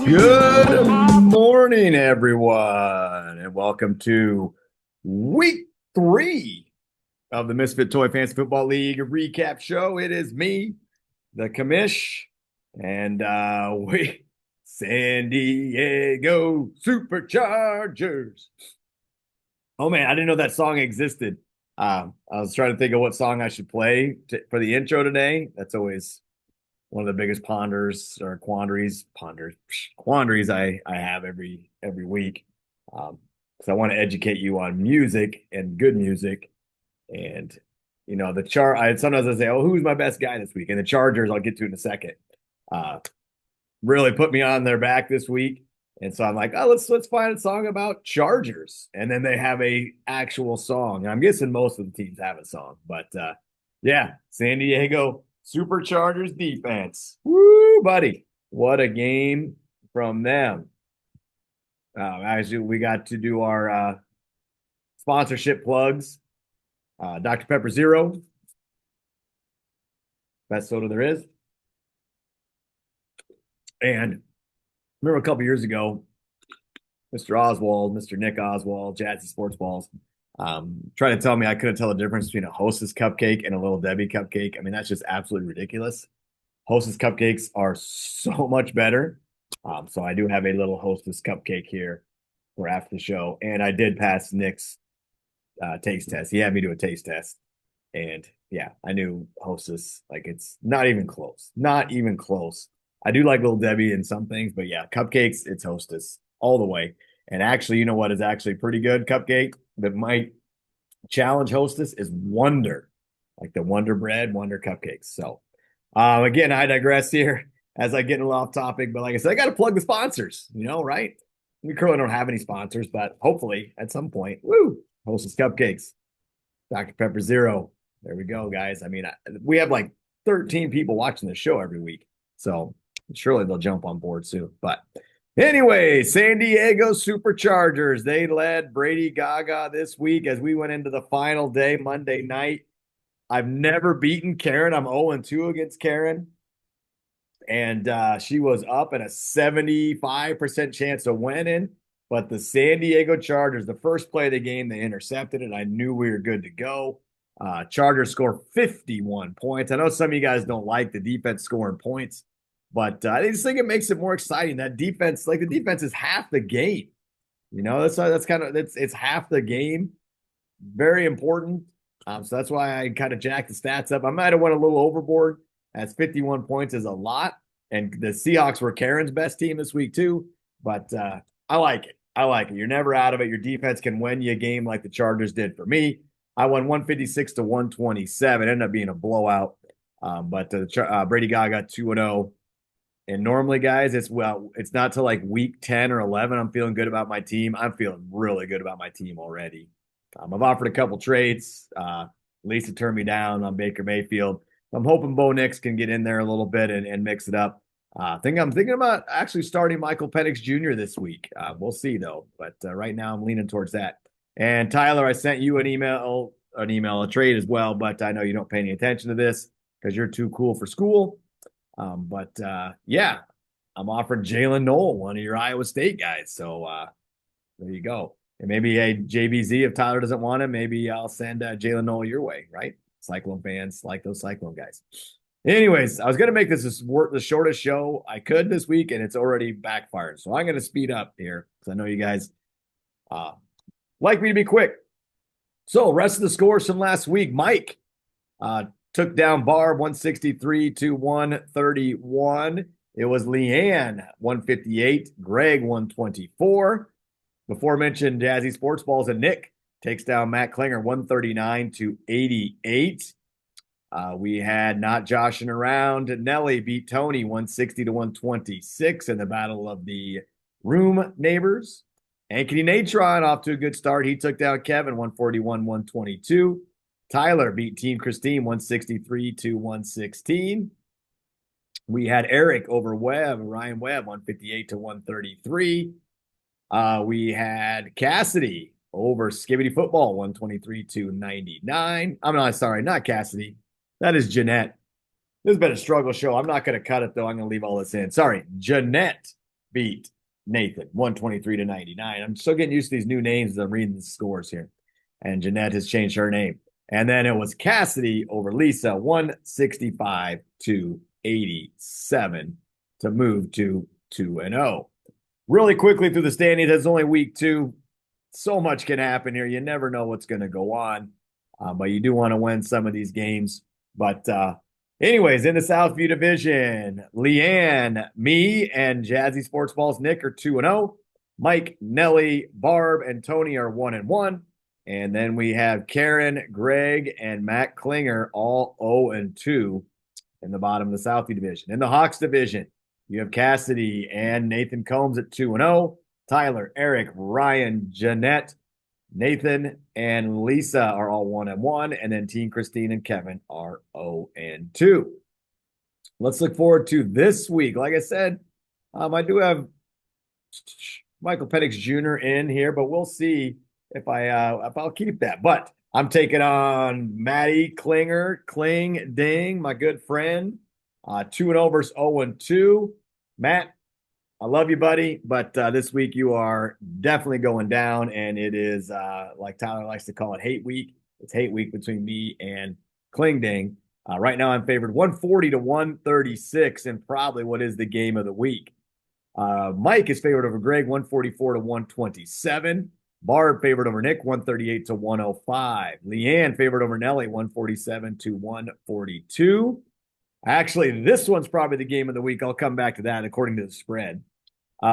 Good morning, everyone, and welcome to week 3 of the Misfit Toy Fantasy Football League recap show. It is me, the commish, and we San Diego Superchargers. Oh man, I didn't know that song existed. I was trying to think of what song I should play for the intro today. That's always one of the biggest quandaries I have every week. Because I want to educate you on music and good music. And the chart. Sometimes I say, "Oh, who's my best guy this week?" And the Chargers, I'll get to in a second. Uh, really put me on their back this week. And so I'm like, oh, let's find a song about Chargers. And then they have a actual song. And I'm guessing most of the teams have a song. But yeah, San Diego Superchargers defense. Woo, buddy. What a game from them. Actually, we got to do our sponsorship plugs. Dr. Pepper Zero, best soda there is. And remember a couple years ago, Mr. Oswald, Mr. Nick Oswald, Jazzy Sports Balls, trying to tell me I couldn't tell the difference between a Hostess cupcake and a Little Debbie cupcake. I mean, that's just absolutely ridiculous. Hostess cupcakes are so much better. So I do have a little Hostess cupcake here for after the show. And I did pass Nick's taste test. He had me do a taste test. And yeah, I knew Hostess, like it's not even close. Not even close. I do like Little Debbie in some things, but yeah, cupcakes, it's Hostess all the way. And actually, you know what is actually pretty good cupcake that might challenge Hostess is Wonder, like the Wonder Bread, Wonder cupcakes. So, again, I digress here as I get a little off topic, but like I said, I got to plug the sponsors, right? We currently don't have any sponsors, but hopefully at some point, woo, Hostess Cupcakes, Dr. Pepper Zero. There we go, guys. I mean, we have like 13 people watching the show every week. So surely they'll jump on board soon. But anyway, San Diego Superchargers, they led Brady Gaga this week as we went into the final day, Monday night. I've never beaten Karen. I'm 0-2 against Karen. And she was up at a 75% chance of winning. But the San Diego Chargers, the first play of the game, they intercepted it. I knew we were good to go. Chargers score 51 points. I know some of you guys don't like the defense scoring points, but I just think it makes it more exciting. That defense, like the defense is half the game. That's kind of it's half the game. Very important. So that's why I kind of jacked the stats up. I might have went a little overboard, as 51 points is a lot. And the Seahawks were Karen's best team this week too. But I like it. I like it. You're never out of it. Your defense can win you a game like the Chargers did for me. I won 156-127. Ended up being a blowout. But Brady Gaga 2-0. And normally, guys, it's not till like week 10 or 11 I'm feeling good about my team. I'm feeling really good about my team already. I've offered a couple trades. Lisa turned me down on Baker Mayfield. I'm hoping Bo Nix can get in there a little bit and mix it up. I'm thinking about actually starting Michael Penix Jr. this week. We'll see though, but right now I'm leaning towards that. And Tyler, I sent you a trade as well, but I know you don't pay any attention to this because you're too cool for school. But yeah, I'm offering Jalen Noel, one of your Iowa State guys. So there you go. And maybe a JBZ, if Tyler doesn't want him, maybe I'll send Jalen Noel your way, right? Cyclone fans like those Cyclone guys. Anyways, I was going to make this the shortest show I could this week, and it's already backfired. So I'm going to speed up here because I know you guys like me to be quick. So rest of the scores from last week. Mike took down Barb 163-131. It was Leanne 158, Greg 124. Before mentioned Jazzy Sports Balls and Nick takes down Matt Klinger 139-88. We had Not Joshing Around. Nelly beat Tony 160-126 in the battle of the room neighbors. Ankeny Natron off to a good start. He took down Kevin 141-122. Tyler beat Team Christine 163-116. We had Eric over Ryan Webb 158-133. We had Cassidy over Skibbity Football 123-99. I'm not sorry, not Cassidy. That is Jeanette. This has been a struggle show. I'm not going to cut it though. I'm going to leave all this in. Sorry, Jeanette beat Nathan 123-99. I'm still getting used to these new names as I'm reading the scores here. And Jeanette has changed her name. And then it was Cassidy over Lisa 165-87 to move to 2-0. Really quickly through the standings, it's only week 2. So much can happen here. You never know what's going to go on. But you do want to win some of these games. But anyways, in the Southview division, Leanne, me, and Jazzy Sports Balls Nick are 2-0. Mike, Nelly, Barb, and Tony are 1-1. And then we have Karen, Greg, and Matt Klinger all 0-2 in the bottom of the Southview division. In the Hawks division, you have Cassidy and Nathan Combs at 2-0. Tyler, Eric, Ryan, Jeanette, Nathan, and Lisa are all 1-1. And then Teen Christine and Kevin are 0-2. Let's look forward to this week. Like I said, I do have Michael Penix Jr. in here, but we'll see if I'll keep that. But I'm taking on Matty Klinger, Kling Ding, my good friend. 2-0 versus 0-2. Matt, I love you, buddy, but this week you are definitely going down, and it is, like Tyler likes to call it, hate week. It's hate week between me and Kling Ding. Right now I'm favored 140-136 in probably what is the game of the week. Mike is favored over Greg 144-127. Barb favored over Nick 138-105. Leanne favored over Nelly 147-142. Actually, this one's probably the game of the week. I'll come back to that according to the spread.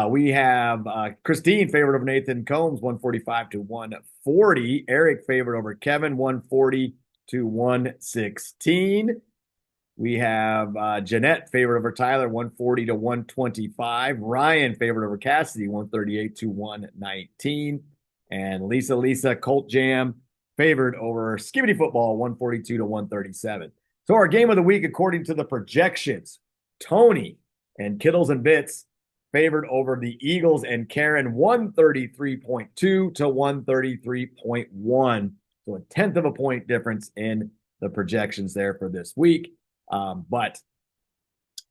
We have Christine favored over Nathan Combs 145-140. Eric favored over Kevin 140-116. We have Jeanette favored over Tyler 140-125. Ryan favored over Cassidy 138-119. And Lisa Colt Jam favored over Skibbity Football 142-137. So our game of the week, according to the projections, Tony and Kittles and Bits favored over the Eagles and Karen 133.2-133.1. So a 1/10 of a point difference in the projections there for this week. But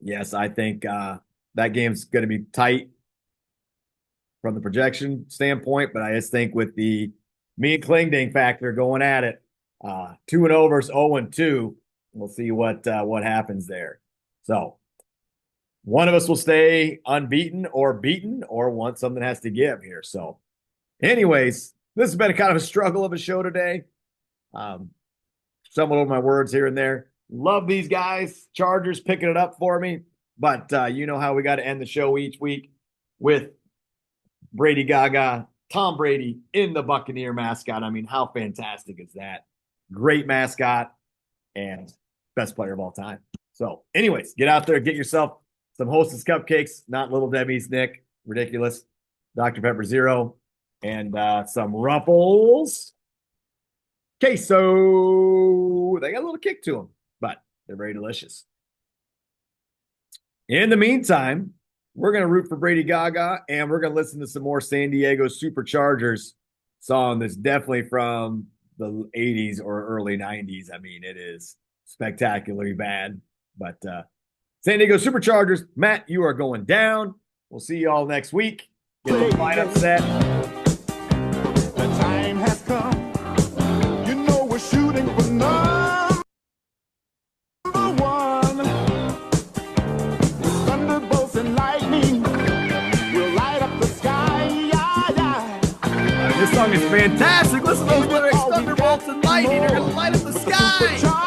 yes, I think that game's going to be tight from the projection standpoint, but I just think with the me and Klingding factor going at it, 2-0 versus 0-2, we'll see what happens there. So one of us will stay unbeaten or beaten, or something has to give here. So anyways, this has been a kind of a struggle of a show today. Stumbled over my words here and there. Love these guys. Chargers picking it up for me. But you know how we got to end the show each week with Brady Gaga, Tom Brady in the Buccaneer mascot. I mean, how fantastic is that? Great mascot and best player of all time. So anyways, get out there, get yourself some Hostess cupcakes, not Little Debbie's, Nick. Ridiculous. Dr. Pepper Zero. And some Ruffles queso. They got a little kick to them, but they're very delicious. In the meantime, we're going to root for Brady Gaga, and we're going to listen to some more San Diego Superchargers song that's definitely from the 80s or early 90s. I mean, it is spectacularly bad. But San Diego Superchargers, Matt, you are going down. We'll see you all next week. Get the lineup set. The time has come. You know we're shooting for number one. With thunderbolts and lightning, we'll light up the sky. This song is fantastic. Listen to those lyrics. Thunderbolts and lightning are going to light up the sky.